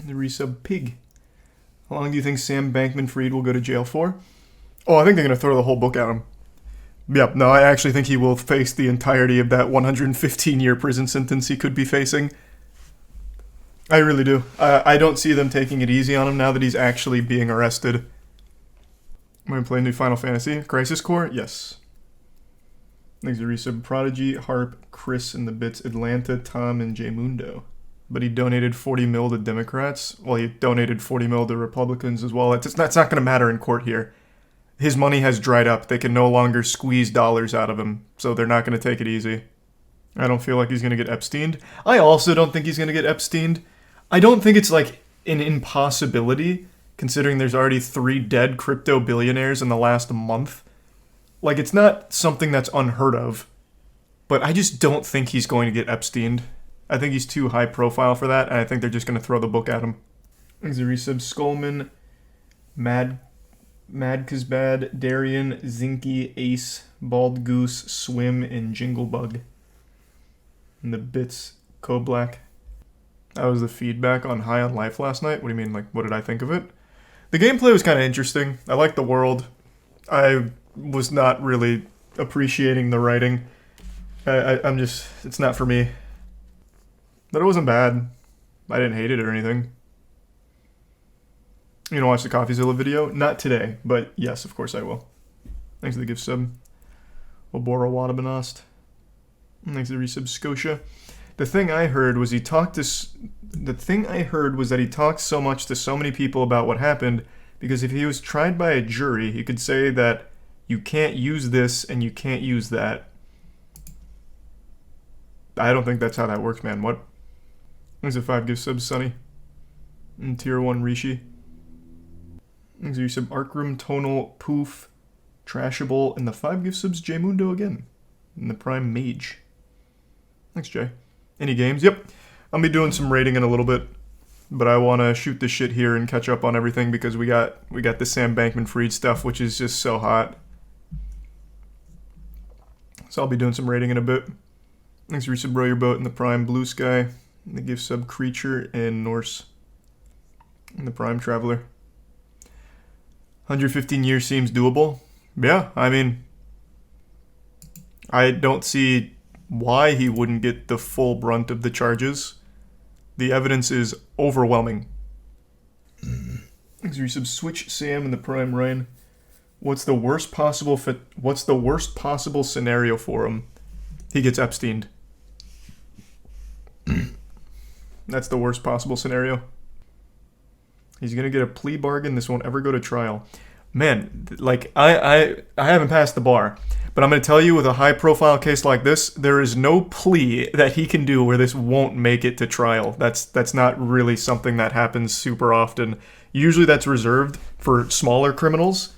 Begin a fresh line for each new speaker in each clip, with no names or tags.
The resub pig. How long do you think Sam Bankman-Fried will go to jail for? Oh, I think they're going to throw the whole book at him. Yep, no, I actually think he will face the entirety of that 115-year prison sentence he could be facing. I really do. I don't see them taking it easy on him now that he's actually being arrested. I'm going to play new Final Fantasy. Crisis Core? Yes. Thanks to resub Prodigy, Harp, Chris in the bits, Atlanta, Tom, and J Mundo. But he donated 40 mil to Democrats. Well, he donated 40 mil to Republicans as well. That's not going to matter in court here. His money has dried up. They can no longer squeeze dollars out of him, so they're not going to take it easy. I don't feel like he's going to get Epsteined. I also don't think he's going to get Epsteined. I don't think it's like an impossibility, considering there's already 3 dead crypto billionaires in the last month. Like, it's not something that's unheard of, but I just don't think he's going to get Epsteined. I think he's too high profile for that, and I think they're just going to throw the book at him. Thanks to resub Skullman, Madkazbad, Darian, Zinky, Ace, Bald Goose, Swim, and Jinglebug. And the bits, Black. That was the feedback on High on Life last night. What do you mean, like, what did I think of it? The gameplay was kind of interesting. I liked the world. I was not really appreciating the writing. I'm just, it's not for me. But it wasn't bad. I didn't hate it or anything. You gonna watch the CoffeeZilla video? Not today, but yes, of course I will. Thanks for the gift sub. Obora Wadabanost. Thanks for the resub Scotia. The thing I heard was that he talked so much to so many people about what happened because if he was tried by a jury, he could say that you can't use this and you can't use that. I don't think that's how that works, man. What? Thanks for 5 gift subs, Sonny. And tier 1 Rishi. Thanks for resub Arkroom, Tonal, Poof, Trashable, and the 5 gift subs J Mundo again. And the Prime Mage. Thanks, Jay. Any games? Yep. I'll be doing some rating in a little bit, but I want to shoot this shit here and catch up on everything because we got the Sam Bankman-Fried stuff, which is just so hot. So I'll be doing some rating in a bit. Thanks for resub Row Your Boat and the Prime Blue Sky, and the gift sub Creature and Norse, and the Prime Traveler. 115 years seems doable. Yeah, I mean, I don't see why he wouldn't get the full brunt of the charges. The evidence is overwhelming. Thanks for resub Switch Sam and the Prime Ryan. What's the worst possible scenario for him? He gets Epsteined. That's the worst possible scenario. He's gonna get a plea bargain. This won't ever go to trial. Man, like, I haven't passed the bar, but I'm gonna tell you, with a high-profile case like this, there is no plea that he can do where this won't make it to trial. That's not really something that happens super often. Usually that's reserved for smaller criminals.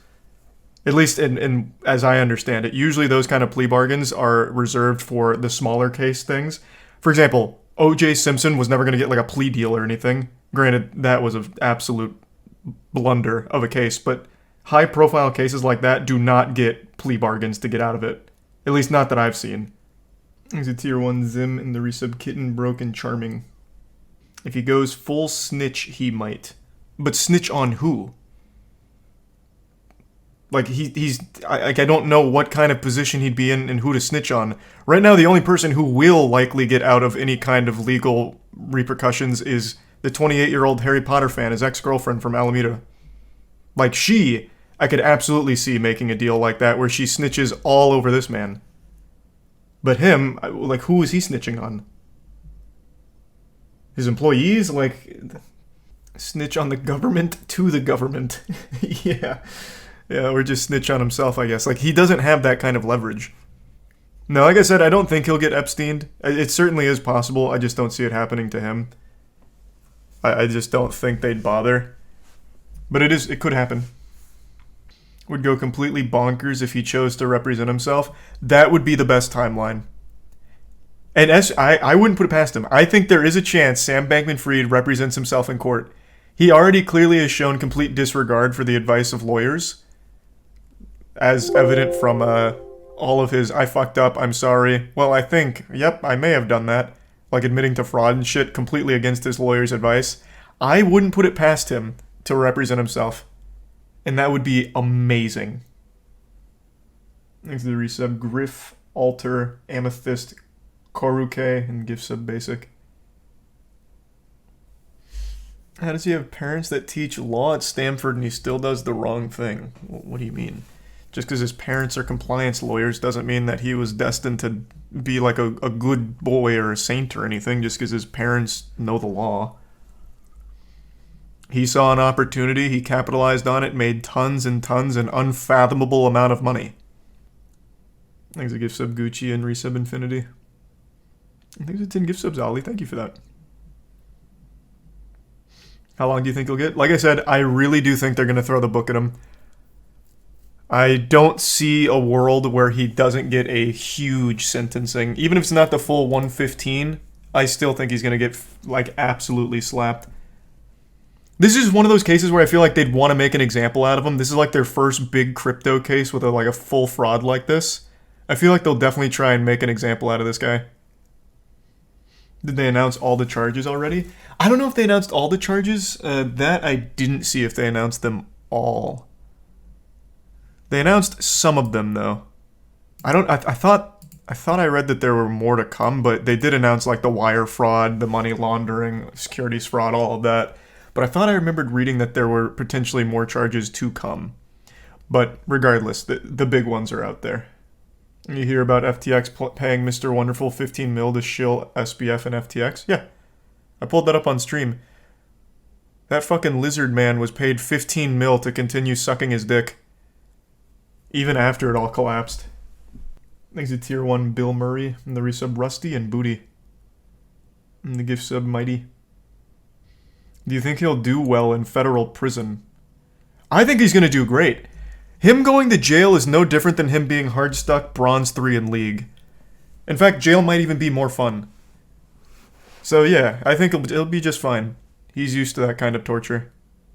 At least in as I understand it. Usually those kind of plea bargains are reserved for the smaller case things. For example, O.J. Simpson was never going to get like a plea deal or anything. Granted, that was an absolute blunder of a case, but high-profile cases like that do not get plea bargains to get out of it. At least not that I've seen. There's a tier 1 Zim in the resub Kitten, Broken, Charming. If he goes full snitch, he might. But snitch on who? Like, I don't know what kind of position he'd be in and who to snitch on. Right now, the only person who will likely get out of any kind of legal repercussions is the 28-year-old Harry Potter fan, his ex-girlfriend from Alameda. Like, I could absolutely see making a deal like that where she snitches all over this man. But him, like, who is he snitching on? His employees? Like, snitch on the government to the government. Yeah, or just snitch on himself, I guess. Like, he doesn't have that kind of leverage. No, like I said, I don't think he'll get Epsteined. It certainly is possible. I just don't see it happening to him. I just don't think they'd bother. But it could happen. Would go completely bonkers if he chose to represent himself. That would be the best timeline. And I wouldn't put it past him. I think there is a chance Sam Bankman-Fried represents himself in court. He already clearly has shown complete disregard for the advice of lawyers, as evident from all of his "I fucked up, I'm sorry. Well, I think, yep, I may have done that," like admitting to fraud and shit completely against his lawyer's advice. I wouldn't put it past him to represent himself. And that would be amazing. Thanks to the resub. Griff, Alter, Amethyst, Koruke, and gift sub basic. How does he have parents that teach law at Stanford and he still does the wrong thing? What do you mean? Just because his parents are compliance lawyers doesn't mean that he was destined to be like a good boy or a saint or anything just because his parents know the law. He saw an opportunity, he capitalized on it, made tons and tons, an unfathomable amount of money. Thanks to gift sub Gucci and resub Infinity. Thanks to 10 gift subs, Ali. Thank you for that. How long do you think he'll get? Like I said, I really do think they're going to throw the book at him. I don't see a world where he doesn't get a huge sentencing. Even if it's not the full 115, I still think he's going to get, like, absolutely slapped. This is one of those cases where I feel like they'd want to make an example out of him. This is like their first big crypto case with a full fraud like this. I feel like they'll definitely try and make an example out of this guy. Did they announce all the charges already? I don't know if they announced all the charges. That I didn't see if they announced them all. They announced some of them though. I thought I read that there were more to come, but they did announce like the wire fraud, the money laundering, securities fraud, all of that. But I thought I remembered reading that there were potentially more charges to come. But regardless, the big ones are out there. You hear about FTX paying Mr. Wonderful 15 mil to shill SBF and FTX? Yeah. I pulled that up on stream. That fucking lizard man was paid 15 mil to continue sucking his dick. Even after it all collapsed. Thanks to Tier 1 Bill Murray, and the resub Rusty and Booty. And the gift sub Mighty. Do you think he'll do well in federal prison? I think he's going to do great. Him going to jail is no different than him being hard stuck bronze 3 in League. In fact, jail might even be more fun. So yeah, I think it'll be just fine. He's used to that kind of torture.